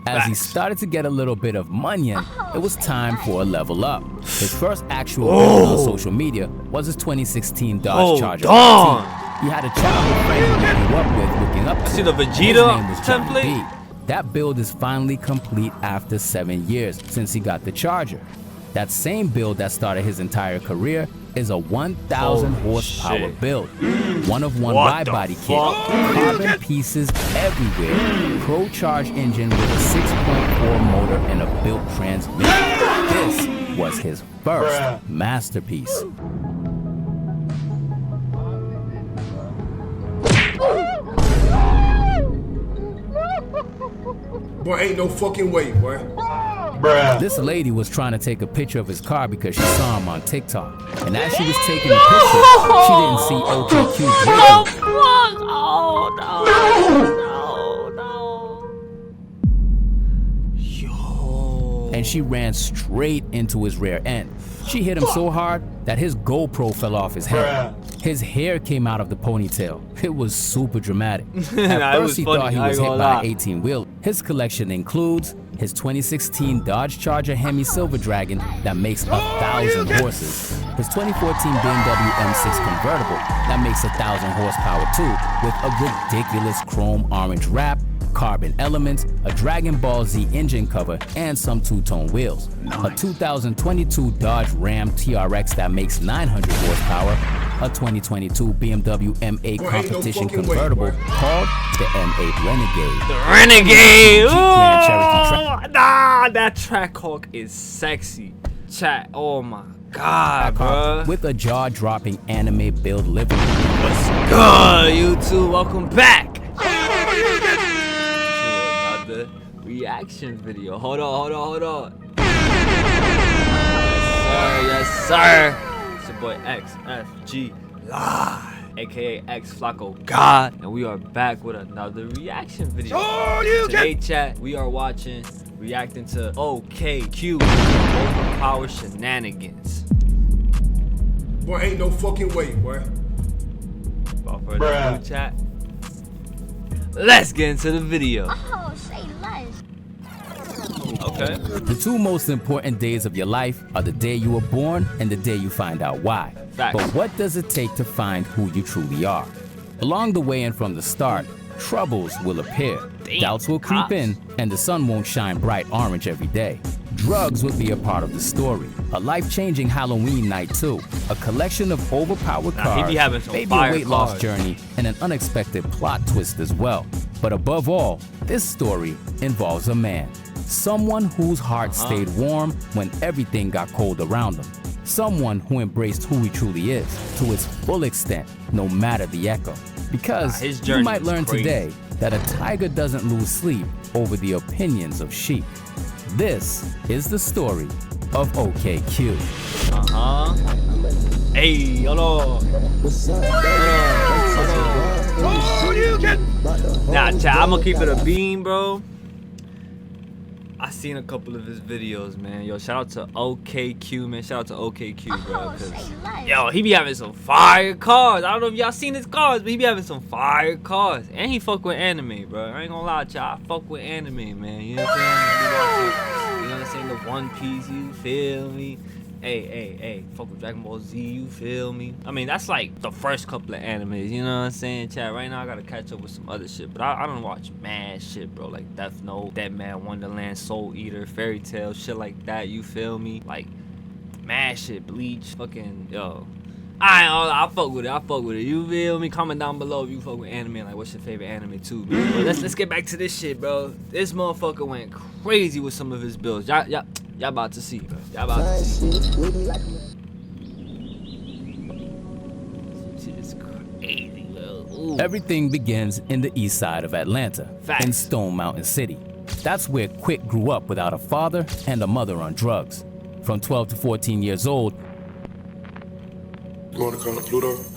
As he started to get a little bit of money, it was time for a level up. His first actual build on social media was his 2016 Dodge Charger. He had a childhood friend he grew up with looking up to. See the Vegeta template? That build is finally complete after 7 years since he got the Charger. That same build that started his entire career is a 1,000 horsepower build. One-of-one wide-body kit, carbon pieces everywhere, pro-charge engine with a 6.4 motor and a built transmission. This was his first masterpiece. Boy, ain't no fucking way, boy. This lady was trying to take a picture of his car because she saw him on TikTok. And as she was taking the picture, she didn't see OKQ braking. Oh, no. Yo. And she ran straight into his rear end. She hit him so hard that his GoPro fell off his head. His hair came out of the ponytail. It was super dramatic. At first he thought he was hit by an 18-wheeler. His collection includes his 2016 Dodge Charger Hemi Silver Dragon that makes 1,000 horses, his 2014 BMW M6 convertible that makes 1,000 horsepower too, with a ridiculous chrome orange wrap, carbon elements, a Dragon Ball Z engine cover, and some two-tone wheels. A 2022 Dodge Ram TRX that makes 900 horsepower, a 2022 BMW M8 competition convertible called the M8 Renegade. The Renegade! Nah, that Trackhawk is sexy. Chat, oh my god, bro. With a jaw-dropping anime build livery. What's good, YouTube? Welcome back to another reaction video. Hold on. Yes, sir. It's your boy XFGLive, aka XFLACKOGOD, and we are back with another reaction video. Today, chat, we are reacting to OKQ, Overpowered Shenanigans. Boy, ain't no fucking way, boy. Without further ado, chat, let's get into the video. Oh, say less. Okay. The two most important days of your life are the day you were born and the day you find out why. Facts. But what does it take to find who you truly are? Along the way and from the start, troubles will appear. Doubts will creep in, and the sun won't shine bright orange every day. Drugs will be a part of the story. A life-changing Halloween night too. A collection of overpowered cars, maybe a weight loss journey, and an unexpected plot twist as well. But above all, this story involves a man. Someone whose heart stayed warm when everything got cold around him. Someone who embraced who he truly is to its full extent, no matter the echo. Because you might learn today that a tiger doesn't lose sleep over the opinions of sheep. This is the story of OKQ. Hey, hello. Nah, chat, I'm gonna keep it a beam, bro. I seen a couple of his videos, man. Yo, shout out to OKQ, man. Shout out to OKQ, bro. Yo, he be having some fire cars. I don't know if y'all seen his cars, but he be having some fire cars. And he fuck with anime, bro. I ain't gonna lie, y'all. I fuck with anime, man. You know what I'm saying? You know what I'm saying? The One Piece, you feel me? Hey. Fuck with Dragon Ball Z, you feel me? I mean, that's like the first couple of animes, you know what I'm saying, chat? Right now, I gotta catch up with some other shit, but I don't watch mad shit, bro. Like Death Note, Deadman Wonderland, Soul Eater, Fairy Tail, shit like that, you feel me? Like, mad shit, Bleach, fucking, yo. I fuck with it, you feel me? Comment down below if you fuck with anime, like what's your favorite anime too, bro. But let's get back to this shit, bro. This motherfucker went crazy with some of his builds. Y'all about to see, bro. Y'all about to see. Shit is crazy, bro. Ooh. Everything begins in the east side of Atlanta, in Stone Mountain City. That's where Quick grew up without a father and a mother on drugs. From 12 to 14 years old,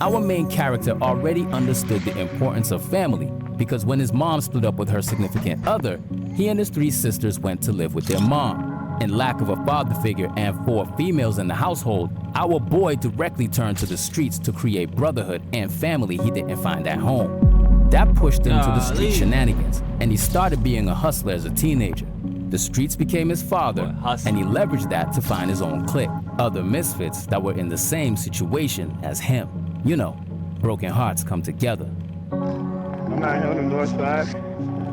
our main character already understood the importance of family because when his mom split up with her significant other, he and his 3 sisters went to live with their mom. In lack of a father figure and 4 females in the household, our boy directly turned to the streets to create brotherhood and family he didn't find at home. That pushed him to the street shenanigans, and he started being a hustler as a teenager. The streets became his father, and he leveraged that to find his own clique, other misfits that were in the same situation as him. You know, broken hearts come together. I'm out here on the north side.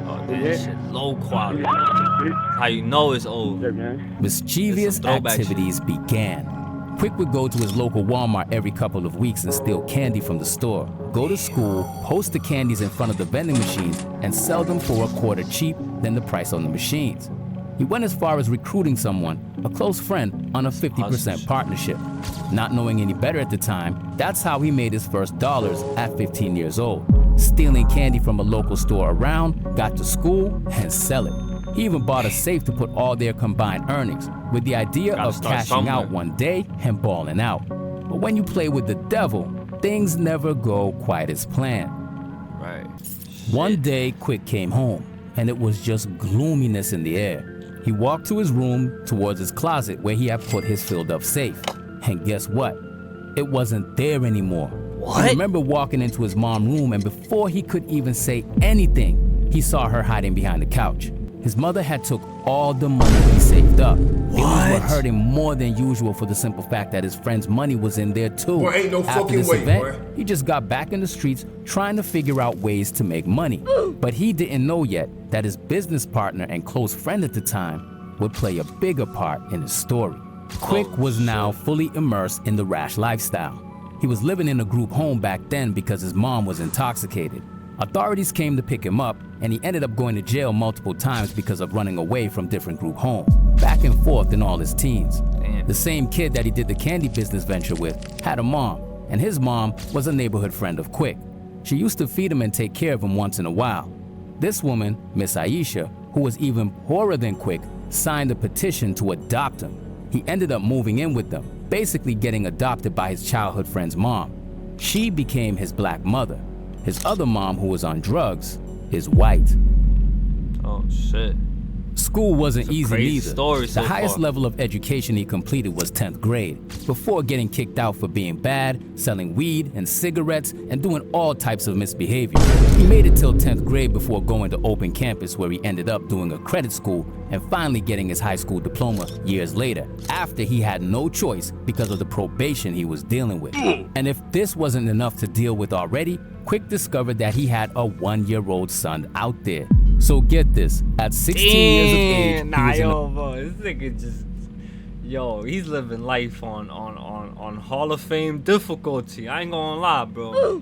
Oh, this shit low quality. How you know it's old. Yeah, man. Mischievous activities began. Quick would go to his local Walmart every couple of weeks and steal candy from the store, go to school, post the candies in front of the vending machines, and sell them for a quarter cheap than the price on the machines. He went as far as recruiting someone, a close friend, on a 50% partnership. Not knowing any better at the time, that's how he made his first dollars at 15 years old. Stealing candy from a local store around, got to school, and sell it. He even bought a safe to put all their combined earnings, with the idea of cashing out one day and balling out. But when you play with the devil, things never go quite as planned. Right. One day, Quick came home, and it was just gloominess in the air. He walked to his room towards his closet where he had put his filled up safe. And guess what? It wasn't there anymore. What? I remember walking into his mom's room, and before he could even say anything, he saw her hiding behind the couch. His mother had took all the money he saved up. Feelings were hurting more than usual for the simple fact that his friend's money was in there too. Boy, ain't no After fucking this way, event, boy. he just got back in the streets trying to figure out ways to make money. But he didn't know yet that his business partner and close friend at the time would play a bigger part in his story. Quick was now fully immersed in the rash lifestyle. He was living in a group home back then because his mom was intoxicated. Authorities came to pick him up, and he ended up going to jail multiple times because of running away from different group homes, back and forth in all his teens. Damn. The same kid that he did the candy business venture with had a mom, and his mom was a neighborhood friend of Quick. She used to feed him and take care of him once in a while. This woman, Miss Aisha, who was even poorer than Quick, signed a petition to adopt him. He ended up moving in with them, basically getting adopted by his childhood friend's mom. She became his black mother. His other mom, who was on drugs, is white. Oh shit. School wasn't easy crazy either. story so The highest far. level of education he completed was 10th grade, before getting kicked out for being bad, selling weed and cigarettes, and doing all types of misbehavior. He made it till 10th grade before going to open campus, where he ended up doing a credit school and finally getting his high school diploma years later, after he had no choice because of the probation he was dealing with. And if this wasn't enough to deal with already, Quick discovered that he had a 1-year-old son out there. So get this, at 16 years of age, he Nah, was in a yo, bro, this nigga just, yo, he's living life on Hall of Fame difficulty. I ain't gonna lie, bro.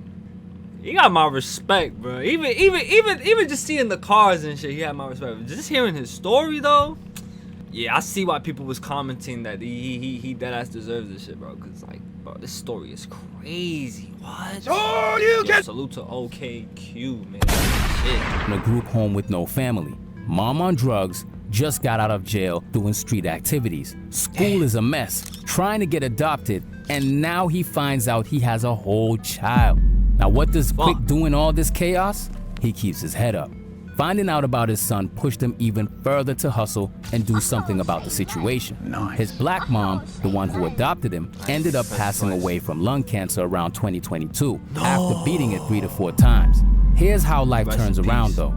He got my respect, bro. Even just seeing the cars and shit, he had my respect. Just hearing his story though, yeah, I see why people was commenting that he deadass deserves this shit, bro. Cause like, bro, this story is crazy. What? Oh, you Yo, salute to OKQ, man. Shit. in a group home with no family. Mom on drugs, just got out of jail doing street activities. School is a mess, trying to get adopted, and now he finds out he has a whole child. Now what does Quick do in all this chaos? He keeps his head up. Finding out about his son pushed him even further to hustle and do something about the situation. His black mom, the one who adopted him, ended up passing away from lung cancer around 2022 after beating it 3 to 4 times. Here's how life Rest turns in around peace. though.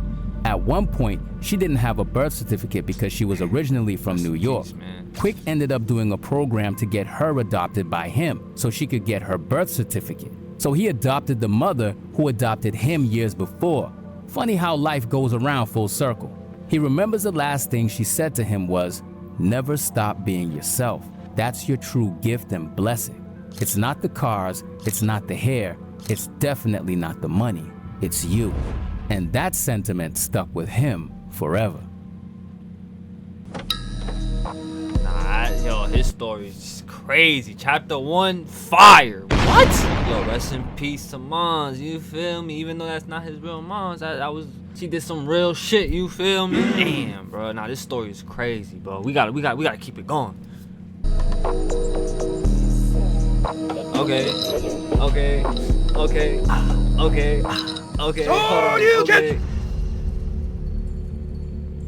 At one point, she didn't have a birth certificate because she was originally from New York. man. Quick ended up doing a program to get her adopted by him so she could get her birth certificate. So he adopted the mother who adopted him years before. Funny how life goes around full circle. He remembers the last thing she said to him was, "Never stop being yourself. That's your true gift and blessing. It's not the cars, it's not the hair, it's definitely not the money, it's you." And that sentiment stuck with him forever. Nah, yo, his story is just crazy. Chapter 1, fire. What? Yo, rest in peace to moms, you feel me? Even though that's not his real moms, she did some real shit, you feel me? Damn, bro. Nah, this story is crazy, bro. We gotta keep it going. Okay. Okay.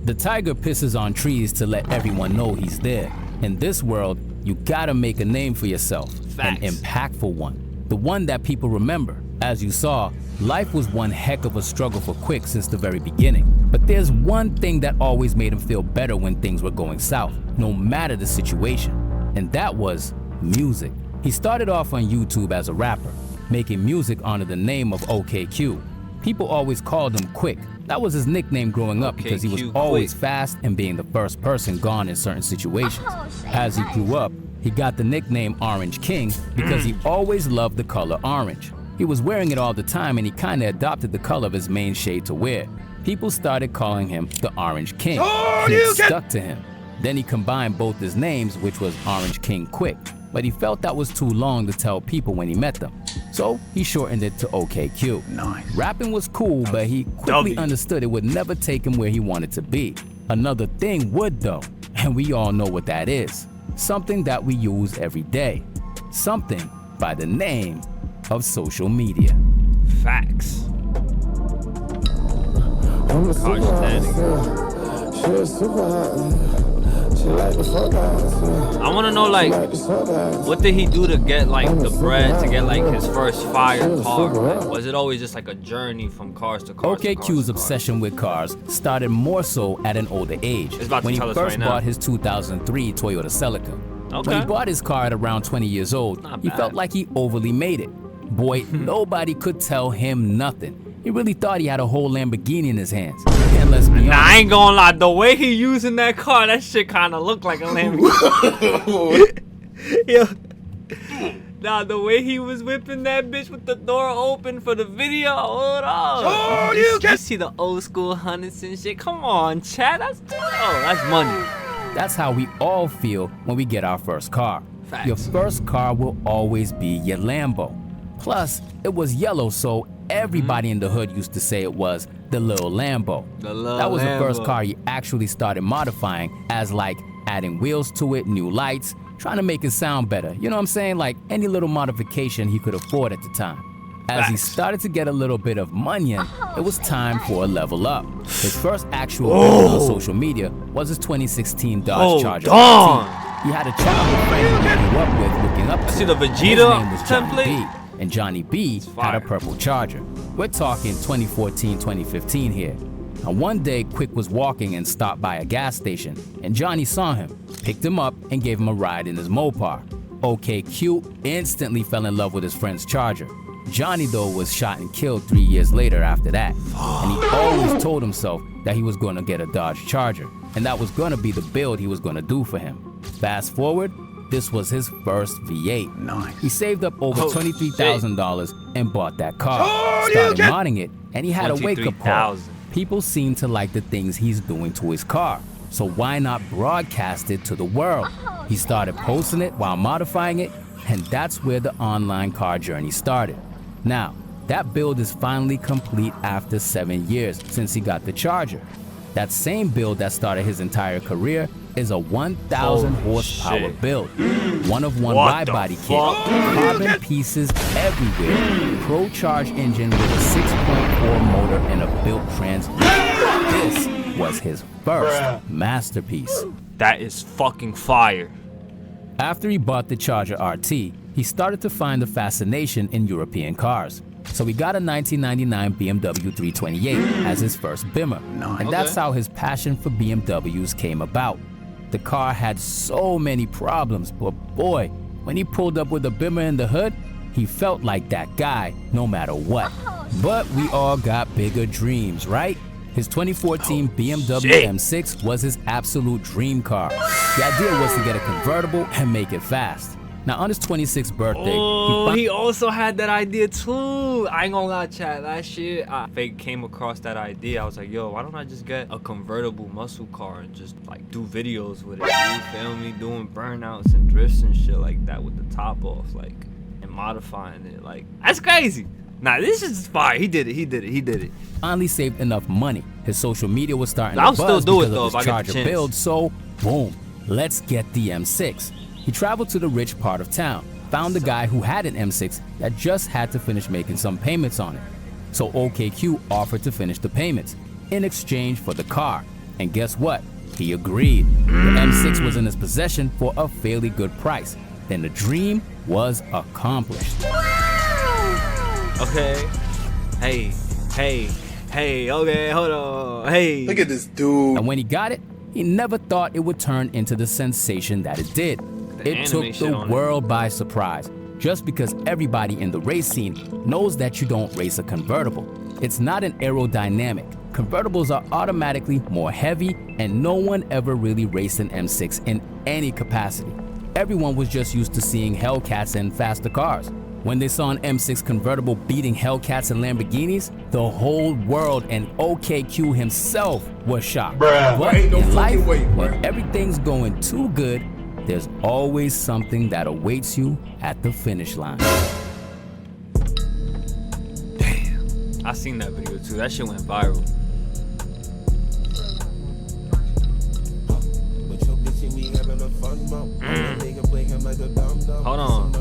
The tiger pisses on trees to let everyone know he's there. In this world, you gotta make a name for yourself, Facts. an impactful one, the one that people remember. As you saw, life was one heck of a struggle for Quick since the very beginning. But there's one thing that always made him feel better when things were going south, no matter the situation, and that was music. He started off on YouTube as a rapper, making music under the name of OKQ. People always called him Quick. That was his nickname growing up because he was always fast and being the first person gone in certain situations. As he grew up, he got the nickname Orange King because he always loved the color orange. He was wearing it all the time and he kinda adopted the color of his main shade to wear. People started calling him the Orange King, and it stuck to him. Then he combined both his names, which was Orange King Quick, but he felt that was too long to tell people when he met them. So he shortened it to OKQ. Nice. Rapping was cool, but he quickly understood it would never take him where he wanted to be. Another thing would though, and we all know what that is. Something that we use every day. Something by the name of social media. Facts. I want to know, like, what did he do to get, like, the bread, to get, like, his first fire car? Like, was it always just, like, a journey from cars to cars? OKQ's obsession with cars started more so at an older age, when he first bought his 2003 Toyota Celica. When he bought his car at around 20 years old, he felt like he overly made it. Boy, nobody could tell him nothing. He really thought he had a whole Lamborghini in his hands. And let's be honest. Nah, I ain't gonna lie. The way he using that car, that shit kind of looked like a Lamborghini. Yo. Nah, the way he was whipping that bitch with the door open for the video. Hold on. Oh, you see the old school hunnits and shit. Come on, Chad. That's money. That's how we all feel when we get our first car. Facts. Your first car will always be your Lambo. Plus, it was yellow, so everybody in the hood used to say it was the little Lambo. That was the first car he actually started modifying, as like adding wheels to it, new lights, trying to make it sound better. You know what I'm saying? Like any little modification he could afford at the time. As he started to get a little bit of money in, it was time for a level up. His first actual build on social media was his 2016 Dodge Charger RT. He had a childhood friend he grew up with looking up to. See the Vegeta His name was Johnny template? B. And Johnny B had a purple Charger. We're talking 2014, 2015 here. And one day, Quick was walking and stopped by a gas station, and Johnny saw him, picked him up, and gave him a ride in his mopar. OKQ instantly fell in love with his friend's Charger. Johnny, though, was shot and killed 3 years later after that. And he always told himself that he was going to get a Dodge Charger, and that was going to be the build he was going to do for him. Fast forward, this was his first V8. Nice. He saved up over $23,000 and bought that car. Started modding it, and he had a wake-up call. People seem to like the things he's doing to his car, so why not broadcast it to the world? He started posting it while modifying it, and that's where the online car journey started. Now, that build is finally complete after 7 years since he got the Charger. That same build that started his entire career is a 1,000 horsepower build. One-of-one wide body kit, carbon pieces everywhere, pro-charge engine with a 6.4 motor and a built transmission. This was his first masterpiece. That is fucking fire. After he bought the Charger RT, he started to find a fascination in European cars. So he got a 1999 BMW 328 as his first Bimmer. And that's how his passion for BMWs came about. The car had so many problems, but boy, when he pulled up with a Bimmer in the hood, he felt like that guy no matter what. But we all got bigger dreams, right? His 2014 BMW M6 was his absolute dream car. The idea was to get a convertible and make it fast. Now, on his 26th birthday, he also had that idea too. I ain't gonna lie, chat. Last year, I came across that idea. I was like, yo, why don't I just get a convertible muscle car and just like do videos with it? You feel me? Doing burnouts and drifts and shit like that with the top off, like, and modifying it. Like, that's crazy. Nah, this is fire. He did it. Finally saved enough money. His social media was starting to I'll buzz still do it because though of if his I get the Charger chance. build, so boom, let's get the M6. He traveled to the rich part of town, found a guy who had an M6 that just had to finish making some payments on it. So OKQ offered to finish the payments in exchange for the car. And guess what? He agreed. The M6 was in his possession for a fairly good price. Then the dream was accomplished. Okay. Hey. Hey, okay, hold on. Hey. Look at this dude. And when he got it, he never thought it would turn into the sensation that it did. It took the world by surprise, just because everybody in the race scene knows that you don't race a convertible. It's not an aerodynamic. Convertibles are automatically more heavy, and no one ever really raced an M6 in any capacity. Everyone was just used to seeing hellcats and faster cars. When they saw an M6 convertible beating hellcats and Lamborghinis, the whole world and OKQ himself was shocked. But Ain't no in life, fucking way, when everything's going too good, there's always something that awaits you at the finish line. Damn. I seen that video too. That shit went viral. Hold on.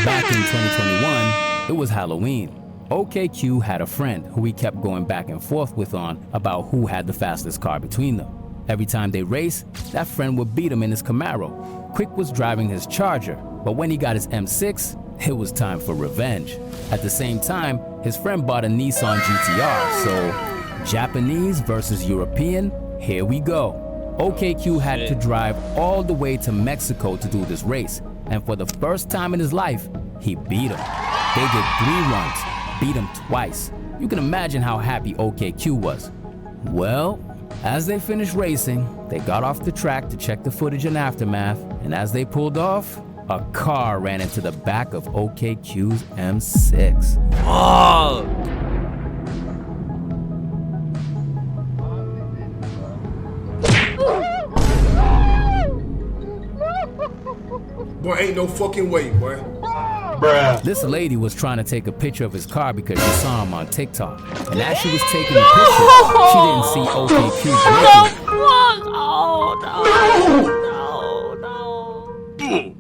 Back in 2021, it was Halloween. OKQ had a friend who he kept going back and forth with on about who had the fastest car between them. Every time they raced, that friend would beat him in his Camaro. Quick was driving his Charger, but when he got his M6, it was time for revenge. At the same time, his friend bought a Nissan GTR, so Japanese versus European, here we go. OKQ had to drive all the way to Mexico to do this race, and for the first time in his life, he beat him. They did 3 runs, beat him twice. You can imagine how happy OKQ was. Well, as they finished racing, they got off the track to check the footage and aftermath, and as they pulled off, a car ran into the back of OKQ's M6. Oh! Boy, ain't no fucking way, boy. This lady was trying to take a picture of his car because she saw him on TikTok. And as she was taking the picture, she didn't see OKQ braking.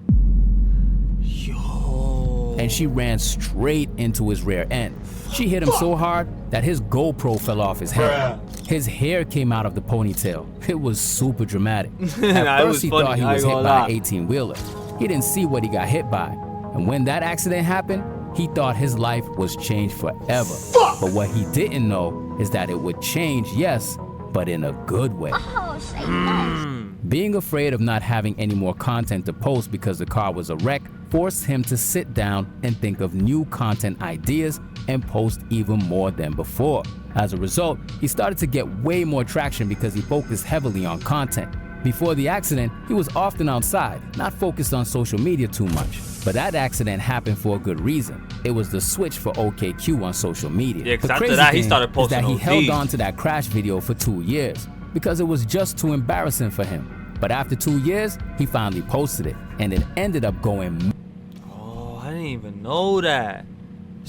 Yo. And she ran straight into his rear end. She hit him so hard that his GoPro fell off his head. His hair came out of the ponytail. It was super dramatic. At first he thought he was hit by an 18-wheeler. He didn't see what he got hit by. And when that accident happened, he thought his life was changed forever. But what he didn't know is that it would change, yes, but in a good way. Being afraid of not having any more content to post because the car was a wreck forced him to sit down and think of new content ideas and post even more than before. As a result, he started to get way more traction because he focused heavily on content. Before the accident, he was often outside, not focused on social media too much. But that accident happened for a good reason. It was the switch for OKQ on social media. Yeah, because after that, he started posting he held on to that crash video for 2 years because it was just too embarrassing for him. But after 2 years, he finally posted it, and it ended up going oh, I didn't even know that.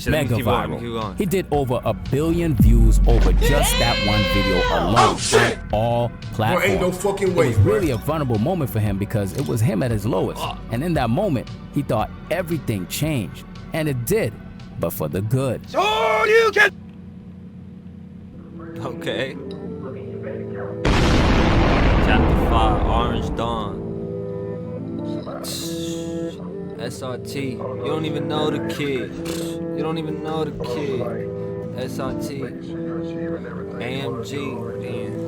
mega viral. He did over 1 billion views over just that one video alone on all platforms. Ain't no fucking way. It was really a vulnerable moment for him because it was him at his lowest. And in that moment, he thought everything changed. And it did, but for the good. So you can. Okay. Chapter 5, Orange Dawn. SRT, you don't even know the kid. You don't even know the kid. SRT, AMG, damn.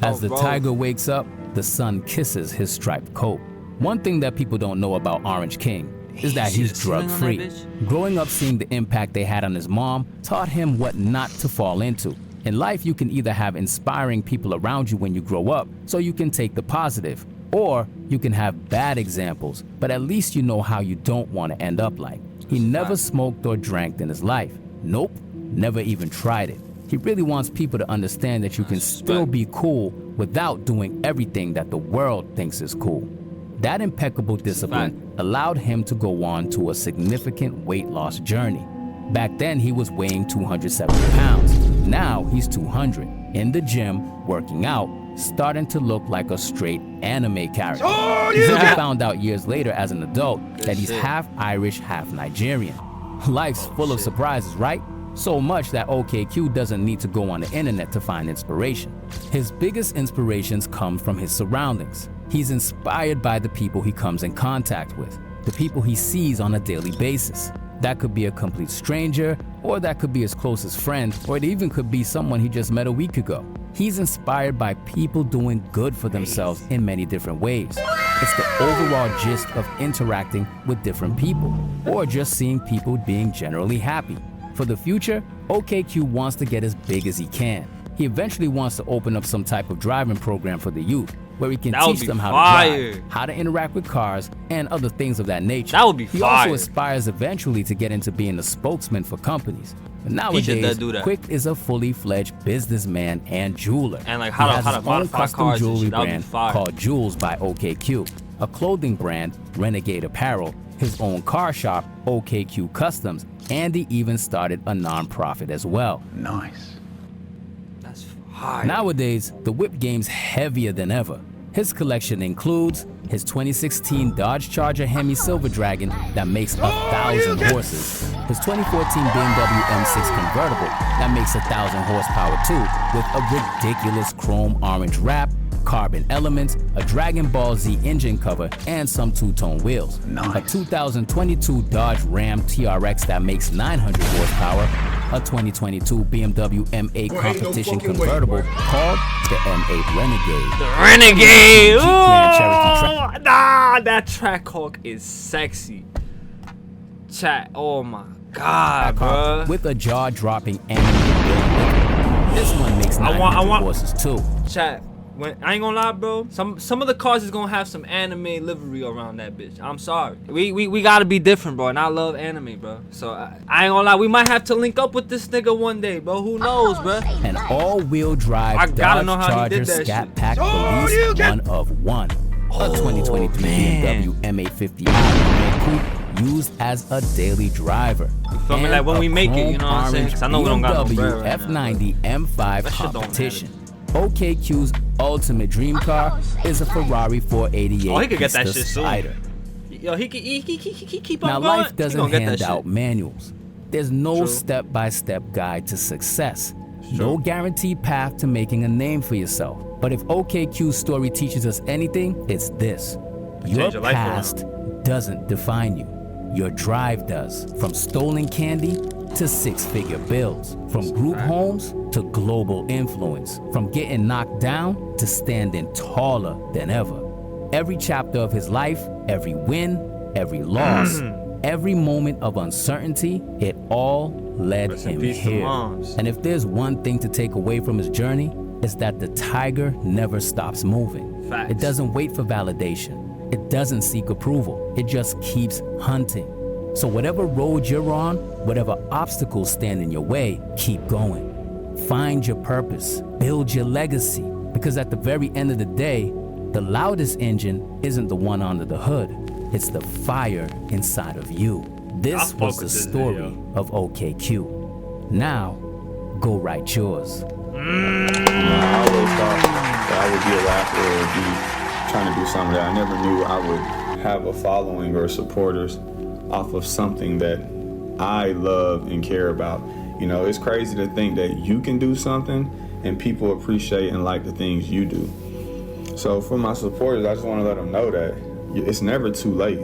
As the tiger wakes up, the sun kisses his striped coat. One thing that people don't know about Orange King is that he's drug-free. Growing up seeing the impact they had on his mom taught him what not to fall into. In life, you can either have inspiring people around you when you grow up, so you can take the positive, or you can have bad examples, but at least you know how you don't want to end up like. He never smoked or drank in his life. Nope, never even tried it. He really wants people to understand that you can still be cool without doing everything that the world thinks is cool. That impeccable discipline allowed him to go on to a significant weight loss journey. Back then, he was weighing 270 pounds. Now he's 200, in the gym, working out, starting to look like a straight anime character. He found out years later as an adult that he's half Irish, half Nigerian. Life's full of surprises, right? So much that OKQ doesn't need to go on the internet to find inspiration. His biggest inspirations come from his surroundings. He's inspired by the people he comes in contact with, the people he sees on a daily basis. That could be a complete stranger, or that could be his closest friend, or it even could be someone he just met a week ago. He's inspired by people doing good for themselves in many different ways. It's the overall gist of interacting with different people, or just seeing people being generally happy. For the future, OKQ wants to get as big as he can. He eventually wants to open up some type of driving program for the youth, where he can teach them how to drive, how to interact with cars, and other things of that nature. That would be He fire. also aspires eventually to get into being a spokesman for companies. But nowadays, do that. Quick is a fully fledged businessman and jeweler. And like He how has to his own modify custom cars and jewelry shit. That would be brand fire. called Jewels by OKQ, a clothing brand, Renegade Apparel, his own car shop, OKQ Customs, and he even started a non-profit as well. Nice. That's fire. Nowadays, the whip game's heavier than ever. His collection includes his 2016 Dodge Charger Hemi Silver Dragon that makes 1,000 horses, his 2014 BMW M6 convertible that makes 1,000 horsepower too, with a ridiculous chrome orange wrap, carbon elements, a Dragon Ball Z engine cover, and some two-tone wheels. Nice. A 2022 Dodge Ram TRX that makes 900 horsepower, a 2022 BMW M8 Boy, ain't no competition fucking way, convertible boy. called the M8 Renegade. The Renegade. Grand Cherokee Oh, nah, that Trackhawk is sexy. Chat. Oh my god, bro. With a jaw-dropping animated build. This one makes 900 horses too. Chat. I ain't gonna lie, bro. Some of the cars is gonna have some anime livery around that bitch. I'm sorry. We gotta be different, bro. And I love anime, bro. So I ain't gonna lie. We might have to link up with this nigga one day, bro. Who knows, bro? An all-wheel drive I gotta Dodge know how he Charger did that Scat shit. Pack release one of one. A 2023 man. BMW M850i coupe used as a daily driver. You feel me? And Like when a we make it, you know what I'm saying? chrome 'Cause I know we don't got no BMW bread right now, F90 M5 That shit don't competition. OKQ's ultimate dream car is a Ferrari 488 Oh, he could get that Pista shit soon. Spider. Yo, he keep on Now, going. life He doesn't gonna get hand that out shit. manuals. There's no True. step-by-step guide to success. No guaranteed path to making a name for yourself. But if OKQ's story teaches us anything, it's this. Your Change your life past doesn't define you. Your drive does. From stolen candy to six-figure bills. From group homes to global influence. From getting knocked down to standing taller than ever. Every chapter of his life, every win, every loss, every moment of uncertainty, it all led Rest in him peace to here. moms. And if there's one thing to take away from his journey, it's that the tiger never stops moving. Facts. It doesn't wait for validation. It doesn't seek approval. It just keeps hunting. So whatever road you're on, whatever obstacles stand in your way, keep going. Find your purpose. Build your legacy. Because at the very end of the day, the loudest engine isn't the one under the hood. It's the fire inside of you. This fuck was the with this story video. of OKQ. Now, go write yours. I always thought that I would be a rapper or be trying to do something that I never knew I would have a following or supporters off of something that I love and care about. You know, it's crazy to think that you can do something and people appreciate and like the things you do. So for my supporters, I just want to let them know that it's never too late.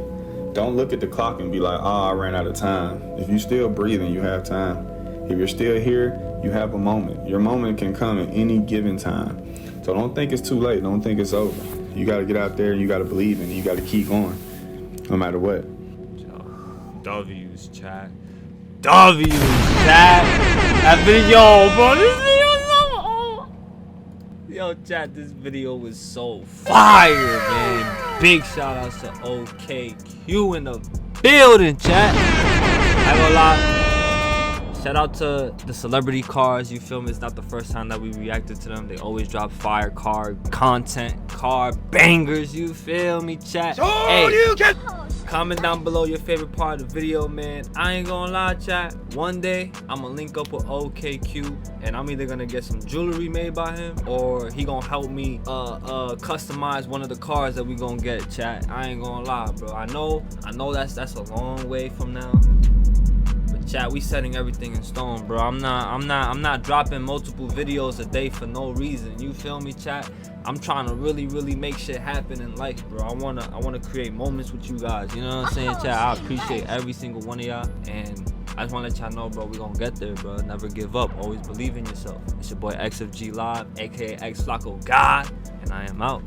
Don't look at the clock and be like, oh, I ran out of time. If you're still breathing, you have time. If you're still here, you have a moment. Your moment can come at any given time. So don't think it's too late. Don't think it's over. You got to get out there and you got to believe in it. You got to keep going, no matter what. W's, chat. W's, chat. That video, bro. This video is so. Yo, chat. This video was so fire, man. Big shout outs to OKQ in the building, chat. I ain't gonna lie. Shout out to the celebrity cars, you feel me? It's not the first time that we reacted to them. They always drop fire car content, car bangers, you feel me, chat? Hey, comment down below your favorite part of the video, man. I ain't gonna lie, chat. One day, I'm gonna link up with OKQ, and I'm either gonna get some jewelry made by him, or he gonna help me customize one of the cars that we gonna get, chat. I ain't gonna lie, bro. I know that's a long way from now. Chat, we setting everything in stone, bro. I'm not dropping multiple videos a day for no reason. You feel me, chat? I'm trying to really make shit happen in life, bro. I wanna create moments with you guys. You know what I'm saying, chat? I appreciate every single one of y'all, and I just wanna let y'all know, bro, we gonna get there, bro. Never give up. Always believe in yourself. It's your boy XFGlive, aka XFLACKOGOD, and I am out.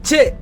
Chit.